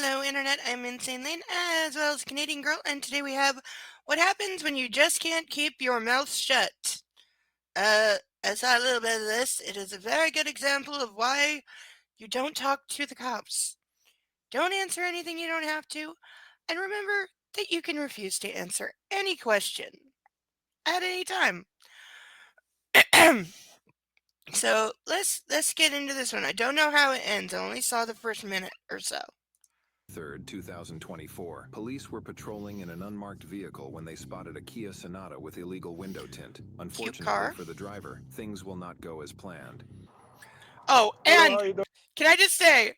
Hello, Internet. I'm Insane Lane, as well as Canadian Girl, and today we have what happens when you just can't keep your mouth shut. I saw a little bit of this. It is a very good example of why you don't talk to the cops. Don't answer anything you don't have to, and remember that you can refuse to answer any question at any time. So let's get into this one. I don't know how it ends. I only saw the first minute or so. 3rd, 2024, police were patrolling in an unmarked vehicle when they spotted a Kia Sonata with illegal window tint. Unfortunately car. for the driver, things will not go as planned. Oh, and can I just say,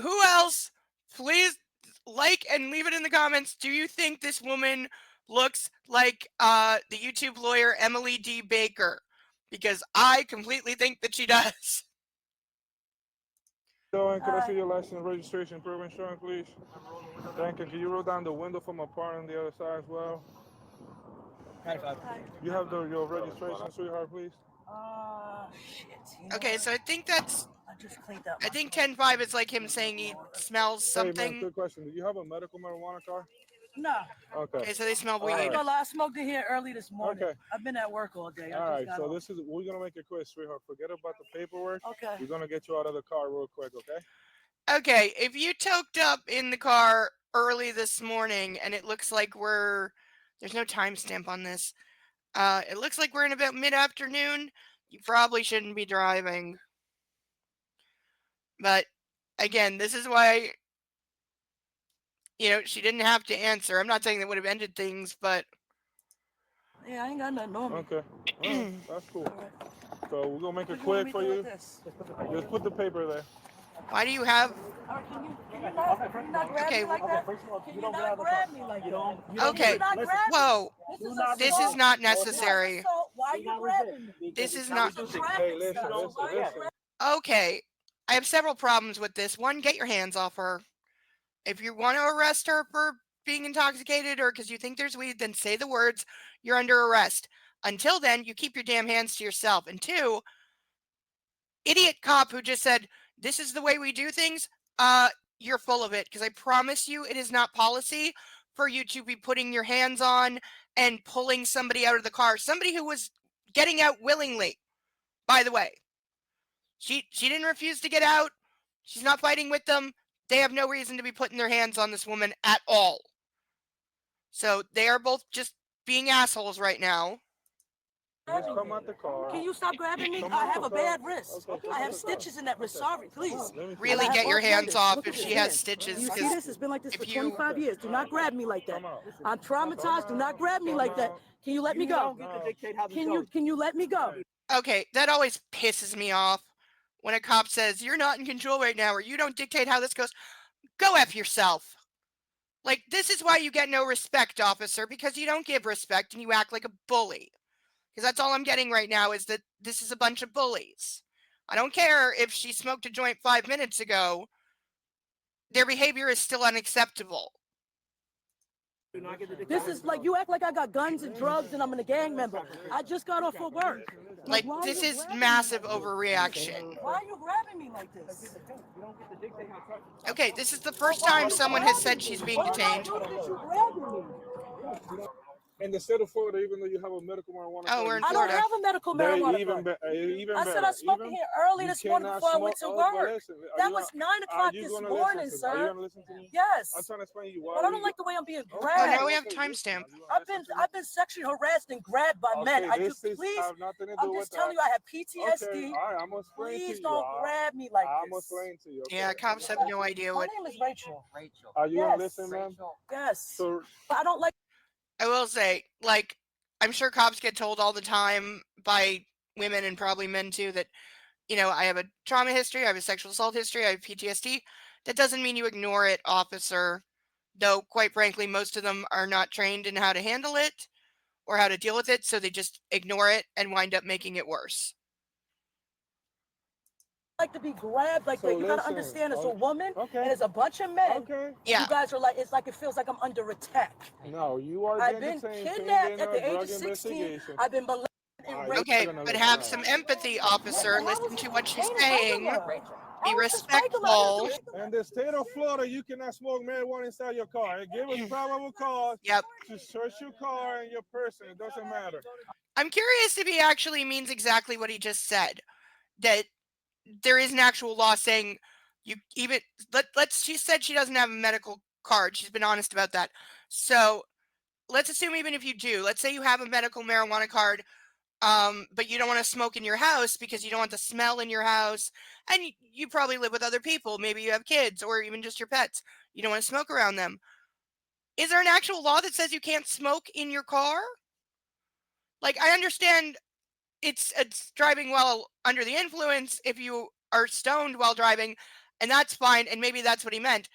who else, please like and leave it in the comments, do you think this woman looks like the YouTube lawyer Emily D. Baker? Because I completely think that she does. Can I see your license, registration, proof of insurance, please? Thank you. Can you roll down the window for my part on the other side as well? 95. You have your registration, sweetheart, please? Shit. Okay, so I think that's, I just cleaned up. I think 10-5 is like him saying he smells Hey, man, something. quick question. Do you have a medical marijuana card? No. Okay, so they smell I weed. ain't gonna lie, I smoked it here early this morning. Okay. I've been at work all day. All right, so we're gonna make it quick, sweetheart. Forget about the paperwork. Okay. We're gonna get you out of the car real quick, okay? Okay, if you toked up in the car early this morning and it looks like there's no timestamp on this. It looks like we're in about mid-afternoon. You probably shouldn't be driving. But again, this is why, she didn't have to answer. I'm not saying that would have ended things, but yeah, I ain't got nothing on me. Okay. All right, that's cool. All right. So we're gonna make What it you want quick me for to do you. with this? Just put the paper there. why do you have? All right, can you not grab Okay, me like that? Can you not grab me like that? Okay, Can you not grab me? whoa, This this is assault. not This is necessary. assault. Why are you grabbing me? This is not. Hey, listen. Okay, I have several problems with this. One, get your hands off her. If you want to arrest her for being intoxicated or because you think there's weed, then say the words. You're under arrest. Until then, you keep your damn hands to yourself. And two, idiot cop who just said, this is the way we do things, you're full of it. Because I promise you, it is not policy for you to be putting your hands on and pulling somebody out of the car. Somebody who was getting out willingly, by the way. She didn't refuse to get out. She's not fighting with them. They have no reason to be putting their hands on this woman at all. So they are both just being assholes right now. Just come out the car. Can you stop grabbing me? I have a bad wrist. Okay, I have stitches in that wrist. Sorry, please. Really get your hands off if she has stitches. You see this? It's been like this for 25 years. Do not grab me like that. I'm traumatized. Do not grab me like that. Can you let me go? Can you let me go? Okay, that always pisses me off when a cop says, you're not in control right now, or you don't dictate how this goes. Go F yourself. Like, this is why you get no respect, officer, because you don't give respect and you act like a bully. Because that's all I'm getting right now is that this is a bunch of bullies. I don't care if she smoked a joint 5 minutes ago. Their behavior is still unacceptable. This is like, you act like I got guns and drugs and I'm a gang member. I just got off of work. Like, this is massive overreaction. Why are you grabbing me like this? Okay, this is the first time someone has said she's being detained. In the state of Florida, even though you have a medical marijuana Oh, we're in I don't Florida. have a medical marijuana card. I said I smoked even, here early this morning before I went to work. Listen, That was 9 o'clock this morning, sir. Are you gonna listen to me? Yes. I'm trying to explain to you why. But I don't like the way I'm being Oh, grabbed. now we have timestamp. I've been sexually harassed and grabbed by men. I just This please. have nothing to do I'm with just telling you, I have PTSD. Okay, all right, I'm gonna explain to you. Please don't grab me like I'm gonna this. explain to you. Okay? Yeah, cops have no idea My what. name is Rachel. Are you Yes. gonna listen, ma'am? Yes. So But I don't like. I will say, like, I'm sure cops get told all the time by women and probably men too that, I have a trauma history, I have a sexual assault history, I have PTSD. That doesn't mean you ignore it, officer. Though, quite frankly, most of them are not trained in how to handle it or how to deal with it, so they just ignore it and wind up making it worse. Like to be grabbed like So that. You gotta listen, understand, it's a okay, woman okay. and it's a bunch of men. Okay. Yeah. You guys are like, it's like it feels like I'm under attack. No, you are I've being been detained kidnapped pending at a the age drug of 16. investigation. I've been molested and raped. Okay, but have some empathy, officer. Listen to what she's saying. Be I was just respectful. In the state of Florida, you cannot smoke marijuana inside your car. Give us probable cause Yep. to search your car and your person. It doesn't matter. I'm curious if he actually means exactly what he just said. That there is an actual law saying you even she said she doesn't have a medical card. She's been honest about that. So let's assume even if you do, let's say you have a medical marijuana card, but you don't want to smoke in your house because you don't want the smell in your house, and you probably live with other people. Maybe you have kids or even just your pets. You don't want to smoke around them. Is there an actual law that says you can't smoke in your car? Like, I understand it's driving while under the influence if you are stoned while driving, and that's fine, and maybe that's what he meant.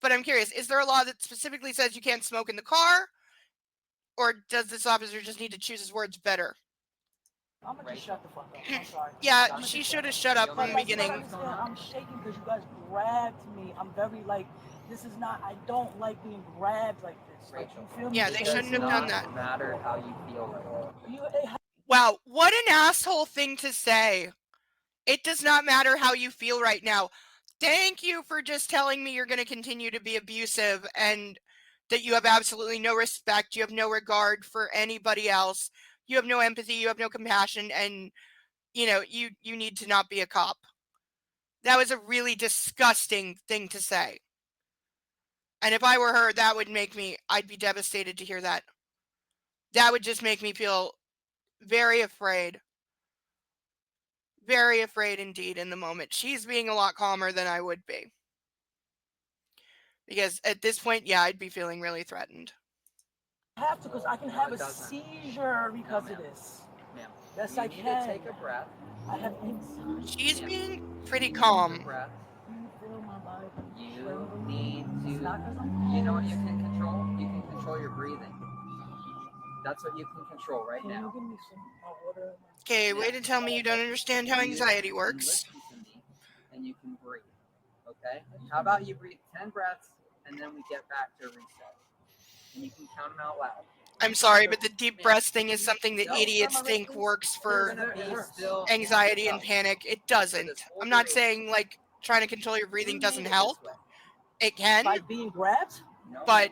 But I'm curious, is there a law that specifically says you can't smoke in the car? Or does this officer just need to choose his words better? I'm gonna just shut the fuck up. I'm sorry. Yeah, she should have shut up from the beginning. I'm shaking because you guys grabbed me. I'm very like, this is not, I don't like being grabbed like this. Like, you feel me? Yeah, they shouldn't have done that. No matter how you feel. Wow, what an asshole thing to say. It does not matter how you feel right now. Thank you for just telling me you're going to continue to be abusive and that you have absolutely no respect. You have no regard for anybody else. You have no empathy. You have no compassion. And, you need to not be a cop. That was a really disgusting thing to say. And if I were her, that would make me, I'd be devastated to hear that. That would just make me feel very afraid. Very afraid indeed in the moment. She's being a lot calmer than I would be. Because at this point, yeah, I'd be feeling really threatened. I have to, because I can have a seizure because of this. Ma'am, Yes, you I need can. to take a breath. I have anxiety. She's being pretty Take calm. a breath. You feel my body You need It's not to. 'cause I'm You know what you can control? You can control your breathing. That's what you can control right Can you now. give me some water? Okay, way to tell me you don't understand how anxiety You works. can listen to me, and you can breathe. Okay? How about you breathe 10 breaths, and then we get back to reset. And you can count them out loud. I'm sorry, but the deep breath thing is something that idiots think works You're for gonna be still anxiety and panic. It doesn't. This whole I'm not duration. saying like trying to control your breathing You doesn't made it help. this way. It can, By being grabbed? No, but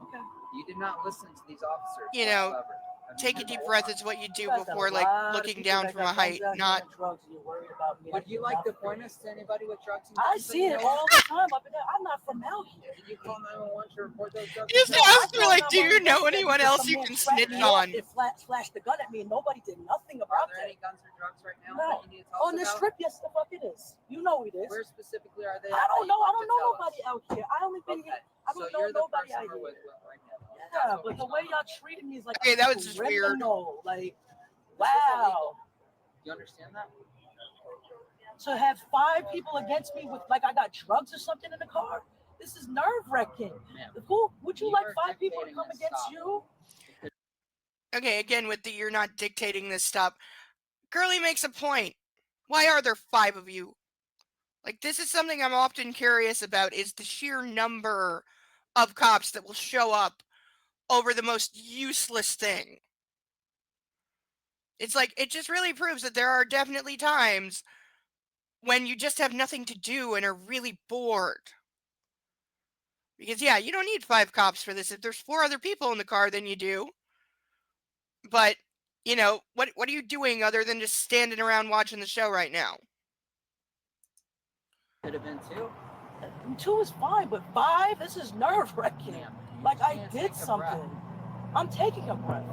Okay. you did not listen to these officers. You know, whatsoever. I mean, take a you deep know breath what? is what you do You guys got before a like lot of looking people down that from got a height, guns out here not and drugs, and you're worried about me. Would you like to point us to anybody with drugs and I guns that see you it know all the time up in there. I'm not from out here. Did you call 911 to report those drugs? You just and guns? asked her, like, do you know anyone else you can snitch on? It flashed the gun at me, and nobody did nothing Are about there that. any guns or drugs right now No. that you need to tell On us this about? strip, yes, the fuck it is. You know it is. Where specifically are they? I at that don't you'd know. I like don't to know tell nobody us? out here. I only been here. Okay, I so don't know you're the nobody person out we're here. with right now. Yeah, That's but what the we way know. y'all treated me is like Okay, a that was just weird. criminal. Like, This is wow. illegal. You understand that? To have 5 people against me with like I got drugs or something in the car, this is nerve wracking. Ma'am, Who would you You like are 5 people to dictating come this against stop. you? Okay, again with the you're not dictating this stuff. Girlie makes a point. Why are there 5 of you? Like, this is something I'm often curious about, is the sheer number of cops that will show up over the most useless thing. It's like, it just really proves that there are definitely times when you just have nothing to do and are really bored. Because, yeah, you don't need 5 cops for this. If there's 4 other people in the car, then you do. But, what are you doing other than just standing around watching the show right now? Could have been 2. 2 is fine, but 5, this is nerve wracking. Ma'am, you Like I can't did take a something. breath. I'm taking a breath.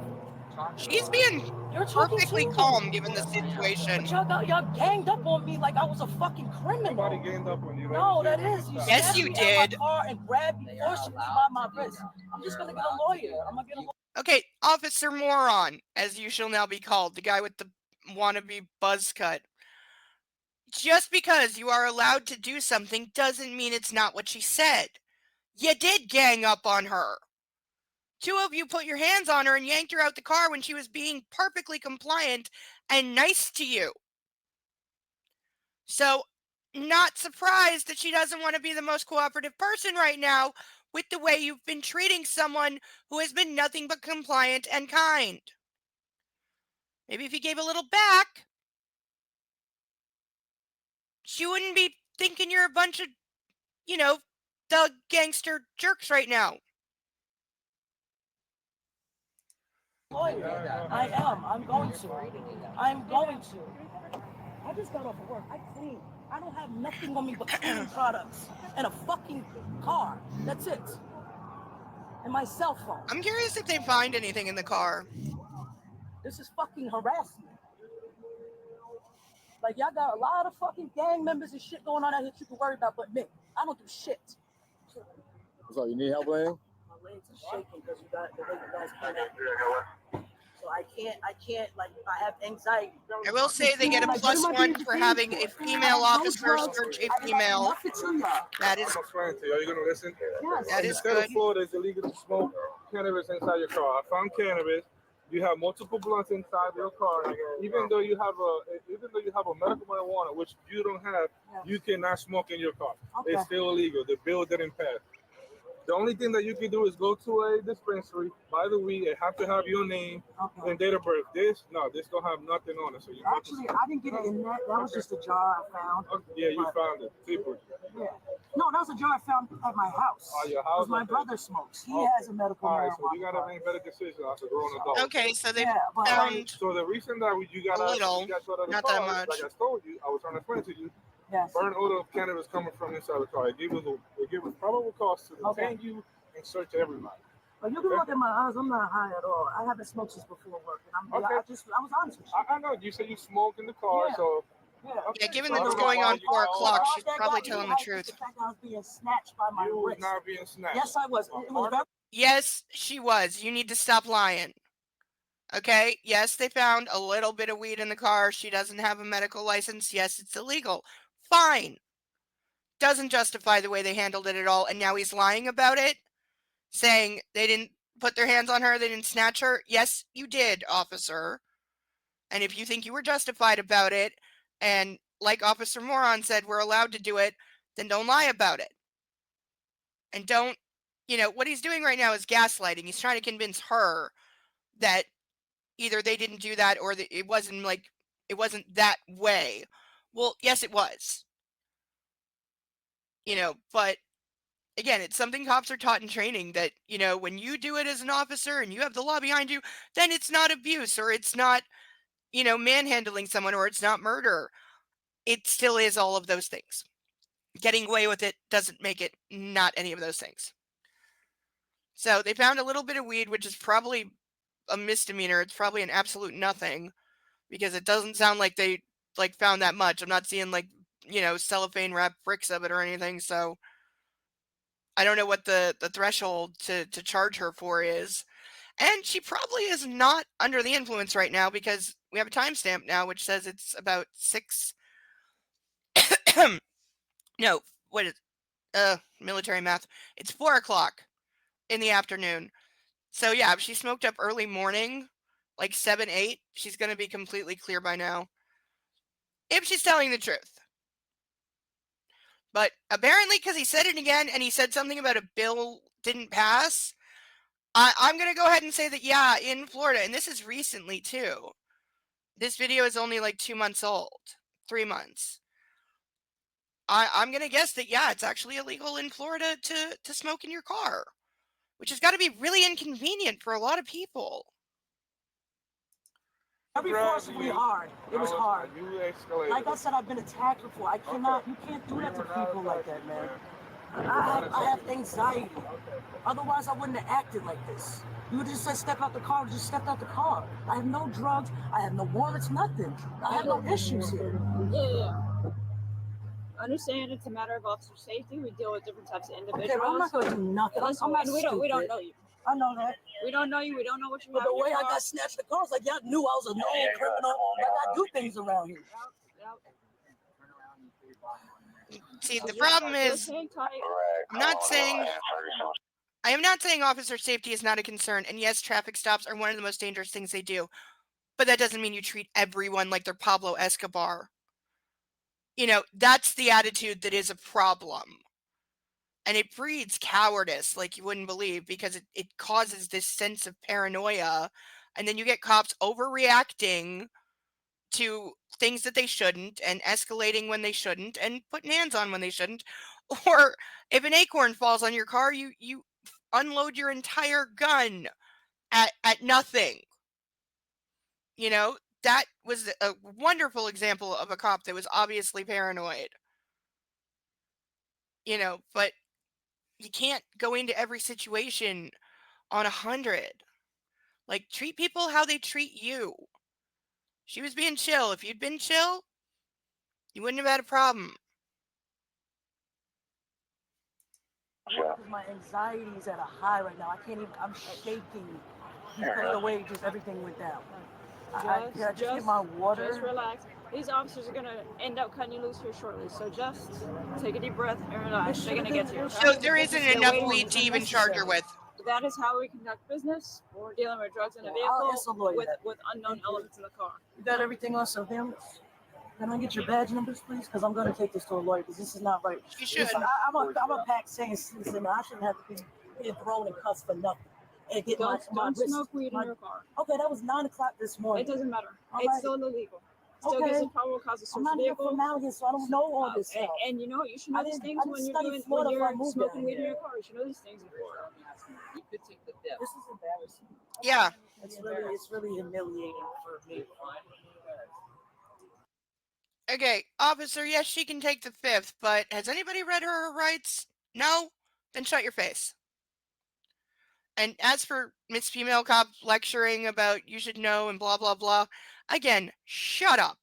Talk to She's us. being You're talking perfectly too. calm given the Yes, ma'am. situation. But y'all ganged up on me like I was a fucking criminal. Nobody gained up on you. No, that is. You Yes, snatched you me out of my did. car and grabbed me They are forcibly by allowed my to do wrist. that. I'm just You're gonna get a allowed to do lawyer. that. I'm gonna get a lawyer. Okay, Officer Moron, as you shall now be called, the guy with the wannabe buzz cut. Just because you are allowed to do something doesn't mean it's not what she said. You did gang up on her. 2 of you put your hands on her and yanked her out the car when she was being perfectly compliant and nice to you. So, not surprised that she doesn't want to be the most cooperative person right now with the way you've been treating someone who has been nothing but compliant and kind. Maybe if you gave a little back, she wouldn't be thinking you're a bunch of, thug gangster jerks right now. I am. I'm going to. I'm going to. I just got off of work. I clean. I don't have nothing on me but cleaning products and a fucking car. That's it. And my cell phone. I'm curious if they find anything in the car. This is fucking harassment. Like, y'all got a lot of fucking gang members and shit going on out here that you can worry about, but me. I don't do shit. So you need help, Lane? My legs are shaking because the way you guys put it. So I can't, like, I have anxiety. I will say they get a +1 for having a female officer search a female. That is, I'm explaining to you. Are you gonna listen? Yes. that In the is state good. of Florida, it's illegal to smoke cannabis inside your car. I found cannabis. You have multiple blunts inside your car. Even though you have a medical marijuana, which you don't have, you cannot smoke in your car. Okay. It's still illegal. The bill didn't pass. The only thing that you can do is go to a dispensary, buy the weed. It have to have your name and date of birth. This don't have nothing on it. So you Actually, I didn't get it in that. That was just a jar I found. yeah, you found it. People. Yeah. No, that was a jar I found at my house. Oh, your house? Because my Okay. brother smokes. He Okay. has a medical All right, marijuana so you gotta card. make better decisions as a grown adult. Okay, so they Yeah, but found, So the reason that you got A little, you got out of the not car, that much. like I told you, I was trying to explain to you, yes. burn odor of cannabis coming from inside the car. It gave us probable cause to detain you and search everybody. But you can look at my eyes. I'm not high at all. I haven't smoked since before work, and I was honest with you. I know you said you smoked in the car, Yeah. so Yeah. yeah, given So that I it's don't know going why on you 4 got- o'clock, All she's that probably got telling me the hyped is truth. The fact that I was being snatched by my you was wrist. not being snatched. Yes, I was. It was very. Yes, she was. You need to stop lying. Okay? Yes, they found a little bit of weed in the car. She doesn't have a medical license. Yes, it's illegal. Fine. Doesn't justify the way they handled it at all. And now he's lying about it, saying they didn't put their hands on her, they didn't snatch her. Yes, you did, officer. And if you think you were justified about it, and like Officer Moron said, we're allowed to do it, then don't lie about it. And don't, what he's doing right now is gaslighting. He's trying to convince her that either they didn't do that or that it wasn't that way. Well, yes, it was. But again, it's something cops are taught in training that, when you do it as an officer and you have the law behind you, then it's not abuse or it's not, manhandling someone or it's not murder. It still is all of those things. Getting away with it doesn't make it not any of those things. So they found a little bit of weed, which is probably a misdemeanor. It's probably an absolute nothing because it doesn't sound like they found that much. I'm not seeing cellophane wrapped bricks of it or anything. So I don't know what the threshold to charge her for is. And she probably is not under the influence right now because we have a timestamp now which says it's about 6. No, what is military math? It's 4 o'clock in the afternoon. So yeah, if she smoked up early morning, like 7, 8, she's going to be completely clear by now. If she's telling the truth. But apparently, because he said it again and he said something about a bill didn't pass, I'm going to go ahead and say that, yeah, in Florida, and this is recently too. This video is only like 2 months old, 3 months. I'm going to guess that, yeah, it's actually illegal in Florida to smoke in your car, which has got to be really inconvenient for a lot of people. Very forcibly hard. It was hard. You escalated. Like I said, I've been attacked before. I cannot. You can't do that to people like that, man. I have anxiety. Otherwise, I wouldn't have acted like this. You would just said step out the car. Just stepped out the car. I have no drugs. I have no warrants. Nothing. I have no issues here. Yeah. Understand it's a matter of officer safety. We deal with different types of individuals. Okay, well, I'm not gonna do nothing. Listen, I'm not we don't stupid. know you. I know that. We don't know you. We don't know what you But have. the in way your I car. got snatched the car, it's like y'all knew I was a known criminal. Like I do things around here. See, the problem is, Just hang tight. I am not saying officer safety is not a concern. And yes, traffic stops are one of the most dangerous things they do. But that doesn't mean you treat everyone like they're Pablo Escobar. That's the attitude that is a problem. And it breeds cowardice like you wouldn't believe because it causes this sense of paranoia. And then you get cops overreacting to things that they shouldn't and escalating when they shouldn't and putting hands on when they shouldn't. Or if an acorn falls on your car, you unload your entire gun at nothing. You know, that was a wonderful example of a cop that was obviously paranoid. You know, but you can't go into every situation on 100. Like, treat people how they treat you. She was being chill. If you'd been chill, you wouldn't have had a problem. My anxiety is at a high right now. I can't even. I'm shaking because the way just everything went down. Just get my water. Just relax. These officers are gonna end up cutting you loose here shortly. So just take a deep breath and relax. They're gonna get to you. Okay? So there isn't enough weed to even charge her with. That is how we conduct business. We're dealing with drugs in a I'll ask the vehicle lawyer with unknown elements in the car. You got everything on surveillance? Can I get your badge numbers, please? Because I'm going to take this to a lawyer because this is not right. You should. I'm a pack saying citizen. I shouldn't have to be thrown in cuffs for nothing. And get Don't my wrist, smoke weed in your car. Okay, that was 9 o'clock this morning. It doesn't matter. All It's right. still illegal. Still Okay. gives a probable cause of search I'm of not the here vehicle. from out here, so I don't know all this stuff. And you know what? You should know these things I didn't when you're study Florida before I moved smoking down weed in here. your car. You should know these things before. You could take the fifth. This is embarrassing. Yeah. It's really humiliating for me. Okay, officer, yes, she can take the 5th, but has anybody read her rights? No? Then shut your face. And as for Miss Female Cop lecturing about you should know and blah, blah, blah, again, shut up.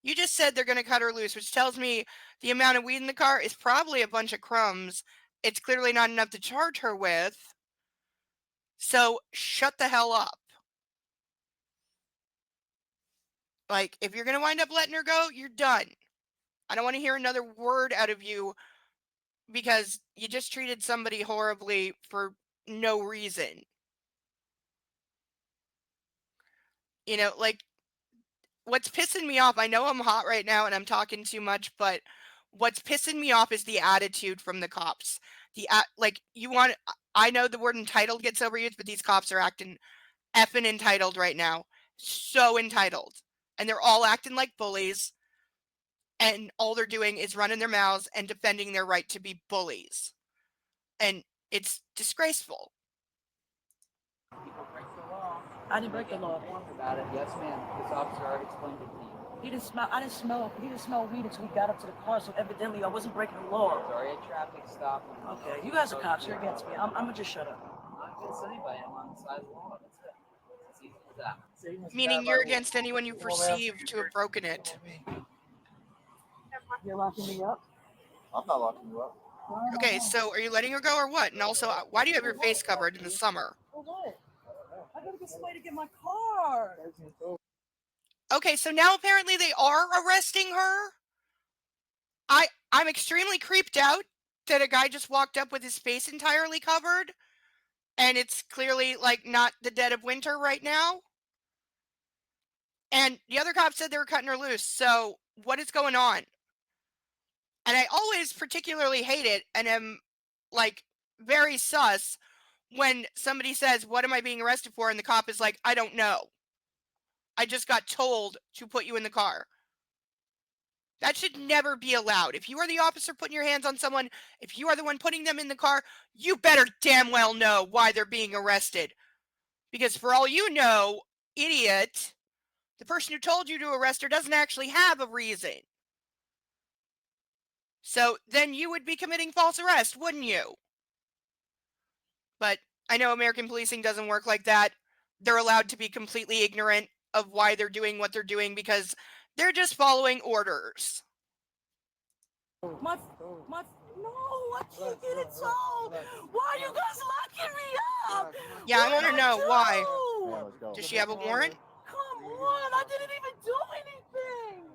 You just said they're going to cut her loose, which tells me the amount of weed in the car is probably a bunch of crumbs. It's clearly not enough to charge her with. So shut the hell up. Like, if you're going to wind up letting her go, you're done. I don't want to hear another word out of you because you just treated somebody horribly for no reason. You know, like, what's pissing me off, I know I'm hot right now and I'm talking too much, but what's pissing me off is the attitude from the cops. I know the word entitled gets overused, but these cops are acting effing entitled right now. So entitled. And they're all acting like bullies. And all they're doing is running their mouths and defending their right to be bullies. And it's disgraceful. People break the law. I didn't break the law. About it. Yes, ma'am. This officer already explained it to you. He didn't smell weed until we got up to the car, so evidently I wasn't breaking the law. There's already a traffic stop. Okay, you guys are cops, you're against me. I'm gonna just shut up. I'm not against anybody. I'm on the side of the law. That's it. It's easy as that. Meaning you're against anyone you perceive to have broken it. You're locking me up? I'm not locking you up. Okay, so are you letting her go or what? And also, why do you have your face covered in the summer? For what? I gotta get somebody to get my car. Okay, so now apparently they are arresting her. I'm extremely creeped out that a guy just walked up with his face entirely covered, and it's clearly like not the dead of winter right now. And the other cop said they were cutting her loose. So what is going on? And I always particularly hate it and am like very sus when somebody says, "What am I being arrested for?" And the cop is like, "I don't know. I just got told to put you in the car." That should never be allowed. If you are the officer putting your hands on someone, if you are the one putting them in the car, you better damn well know why they're being arrested. Because for all you know, idiot, the person who told you to arrest her doesn't actually have a reason. So then you would be committing false arrest, wouldn't you? But I know American policing doesn't work like that. They're allowed to be completely ignorant of why they're doing what they're doing because they're just following orders. No, I can't get it sold. Why are you guys locking me up? Yeah, I want to know why. Yeah, let's go. Does she have a warrant? Come on, I didn't even do anything.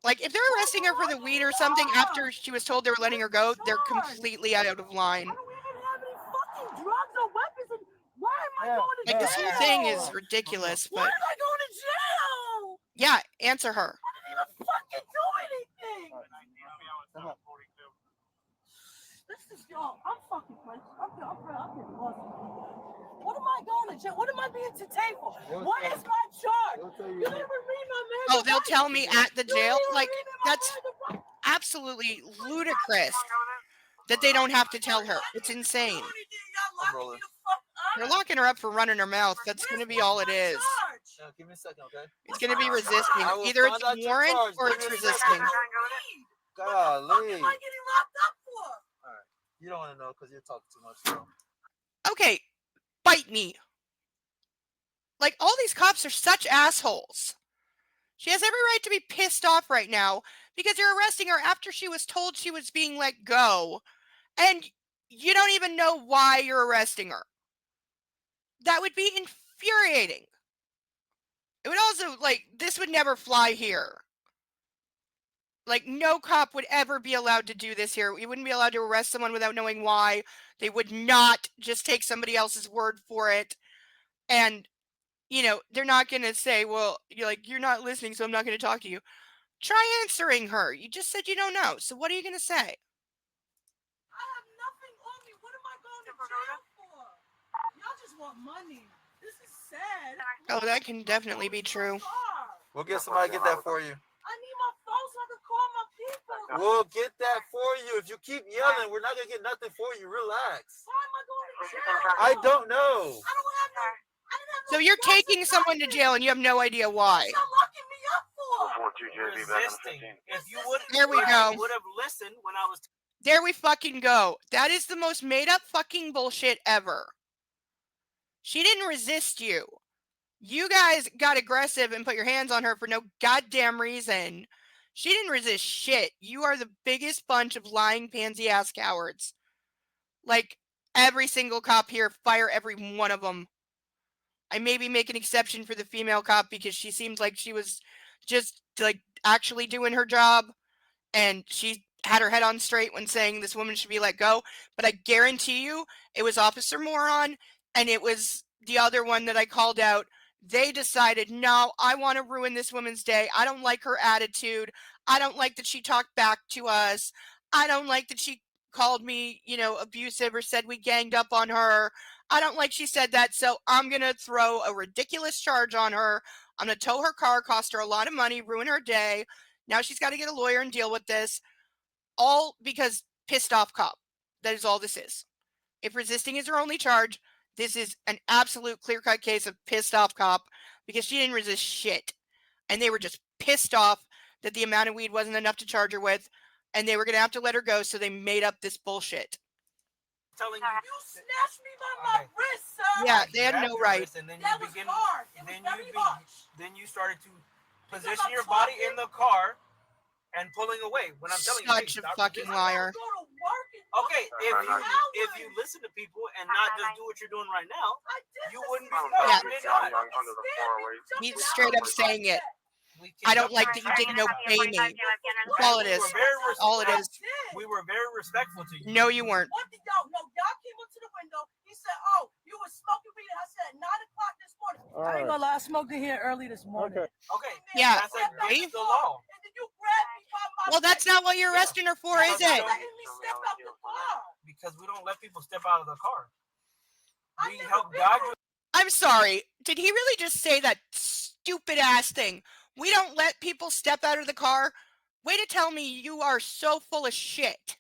Like, if they're arresting her for the weed or something after she was told they were letting her go, they're completely out of line. I don't even have any fucking drugs or weapons, and why am I going to Like, jail? this whole thing is ridiculous, Why but am I going to jail? yeah, answer her. I didn't even fucking do anything. This is y'all. I'm fucking crazy. I'm getting lost. What am I going to jail? What am I being detained for? They'll What tell- is my charge? They'll tell You you. didn't even read my man. Oh, they'll tell me at the jail? Like, that's that's absolutely ludicrous that they don't have to tell her. It's insane. rolling. They're locking her up for running her mouth. That's going to be all it is. Now, give me a second, okay? It's going to be resisting. I will Either find it's out your warrant charge. or Give it's me a resisting. Golly. What am I getting locked up for? You don't want to know because you're talking too much, bro. Okay, bite me. Like, all these cops are such assholes. She has every right to be pissed off right now because you're arresting her after she was told she was being let go. And you don't even know why you're arresting her. That would be infuriating. It would also, like, this would never fly here. Like, no cop would ever be allowed to do this here. We wouldn't be allowed to arrest someone without knowing why. They would not just take somebody else's word for it. And, you know, they're not going to say, well, you're not listening, so I'm not going to talk to you. Try answering her. You just said you don't know. So what are you going to say? I have nothing on me. What am I going to jail for? Y'all just want money. This is sad. Oh, that can definitely be true. We'll get somebody to get that for you. I need my phone so I can call my people. We'll get that for you. If you keep yelling, we're not going to get nothing for you. Relax. Why am I going to jail? I don't know. I don't have no. I didn't have no So you're drugs taking inside someone to me. jail and you have no idea why. What y'all locking me up for? Resisting. If you would, There we go. would have listened when I was. There we fucking go. That is the most made up fucking bullshit ever. She didn't resist you. You guys got aggressive and put your hands on her for no goddamn reason. She didn't resist shit. You are the biggest bunch of lying pansy ass cowards. Like, every single cop here, fire every one of them. I maybe make an exception for the female cop because she seemed like she was just, like, actually doing her job. And she had her head on straight when saying this woman should be let go. But I guarantee you, it was Officer Moron and it was the other one that I called out. They decided, no, I want to ruin this woman's day. I don't like her attitude. I don't like that she talked back to us. I don't like that she called me, abusive or said we ganged up on her. I don't like she said that. So I'm going to throw a ridiculous charge on her. I'm going to tow her car, cost her a lot of money, ruin her day. Now she's got to get a lawyer and deal with this. All because pissed off cop. That is all this is. If resisting is her only charge, this is an absolute clear-cut case of pissed off cop because she didn't resist shit. And they were just pissed off that the amount of weed wasn't enough to charge her with. And they were going to have to let her go, so they made up this bullshit. Telling You snatched me by my Okay. wrist, sir. Yeah, they had grabbed no your right. wrist and then That you was begin. hard. It was Then very you harsh. then you started to Because position I'm your body talking. in the car and pulling away. When I'm telling you, hey, Such a stop fucking resisting. liar. Go to work and Okay, if you listen to people and not just do what you're doing right now, I did you listen wouldn't to be you. Yeah. You did not. He's straight up saying it. We I can- don't like that you didn't obey me. That's all it is. We were very All it is. We were very respectful to you. No, you weren't. What did y'all know? Y'all came up to the window. He said, "Oh, you were smoking weed." I said, 9 o'clock this morning. I ain't gonna lie, I smoked it here early this morning. Okay. Okay. Yeah. That's against the law. And then you grabbed me by my Well, that's not what you're arresting her for, is it? letting me step out the car. Because we don't let people step out of the car. I We never help been guide on- you. I'm sorry. Did he really just say that stupid ass thing? We don't let people step out of the car? Way to tell me you are so full of shit.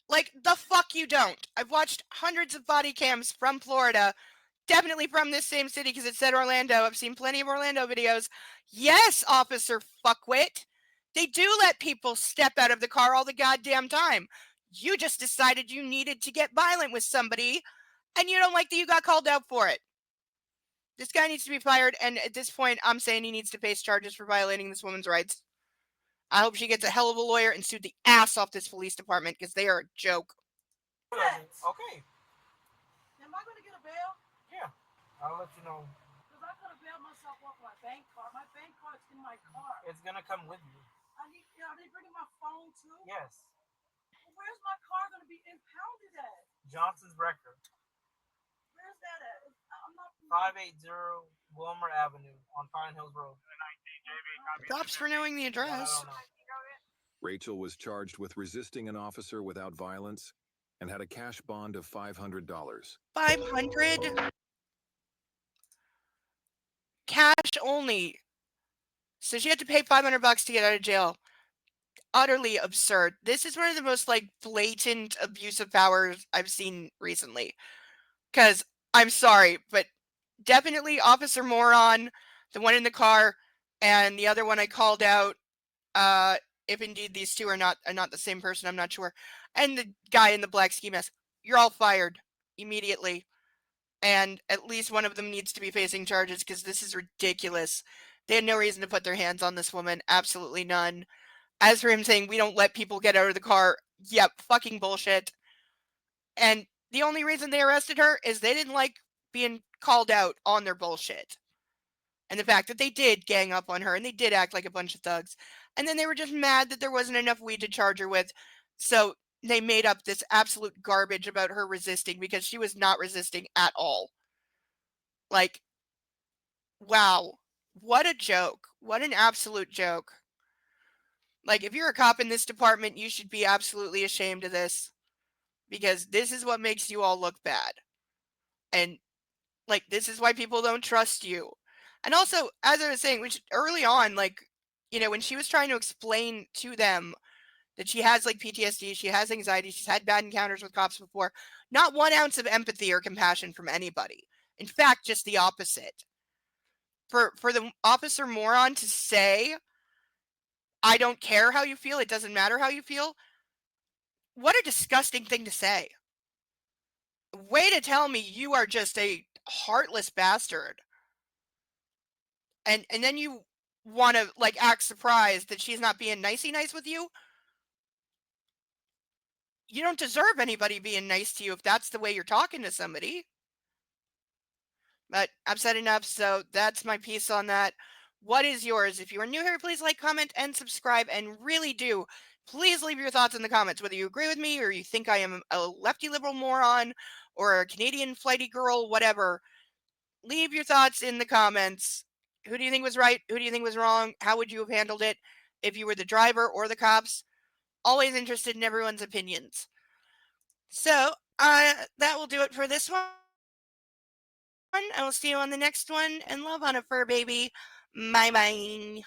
Like, the fuck you don't. I've watched hundreds of body cams from Florida, definitely from this same city because it said Orlando. I've seen plenty of Orlando videos. Yes, Officer Fuckwit. They do let people step out of the car all the goddamn time. You just decided you needed to get violent with somebody, and you don't like that you got called out for it. This guy needs to be fired, and at this point, I'm saying he needs to face charges for violating this woman's rights. I hope she gets a hell of a lawyer and sued the ass off this police department because they are a joke. Okay. Am I gonna get a bail? Yeah. I'll let you know. Because I could have bailed myself off my bank card. My bank card's in my car. It's gonna come with you. Are they bringing my phone too? Yes. Where's my car gonna be impounded at? Johnson's record. Where's that at? I'm not. 580 Wilmer Avenue on Pine Hills Road. Props for knowing the I address. don't know. Rachel was charged with resisting an officer without violence, and had a cash bond of $500. 500 cash only. So she had to pay $500 to get out of jail. Utterly absurd. This is one of the most like blatant abuse of powers I've seen recently. Because I'm sorry, but definitely Officer Moron, the one in the car, and the other one I called out. If indeed these two are not the same person, I'm not sure. And the guy in the black ski mask. You're all fired immediately. And at least one of them needs to be facing charges because this is ridiculous. They had no reason to put their hands on this woman. Absolutely none. As for him saying, we don't let people get out of the car. Yep, fucking bullshit. And the only reason they arrested her is they didn't like being called out on their bullshit. And the fact that they did gang up on her and they did act like a bunch of thugs. And then they were just mad that there wasn't enough weed to charge her with. So they made up this absolute garbage about her resisting because she was not resisting at all. Like, wow. What a joke. What an absolute joke. Like, if you're a cop in this department, you should be absolutely ashamed of this. Because this is what makes you all look bad. And, like, this is why people don't trust you. And also, as I was saying, which early on, like, you know, when she was trying to explain to them that she has, like, PTSD, she has anxiety, she's had bad encounters with cops before, not 1 ounce of empathy or compassion from anybody. In fact, just the opposite. For the Officer Moron to say, I don't care how you feel, it doesn't matter how you feel, what a disgusting thing to say. Way to tell me you are just a heartless bastard. And then you want to, like, act surprised that she's not being nicey nice with you? You don't deserve anybody being nice to you if that's the way you're talking to somebody. But I've said enough, so that's my piece on that. What is yours? If you are new here, please like, comment, and subscribe. And really do, please leave your thoughts in the comments, whether you agree with me or you think I am a lefty liberal moron or a Canadian flighty girl, whatever. Leave your thoughts in the comments. Who do you think was right? Who do you think was wrong? How would you have handled it if you were the driver or the cops? Always interested in everyone's opinions. So, that will do it for this one. I will see you on the next one. And love on a fur baby. Bye bye.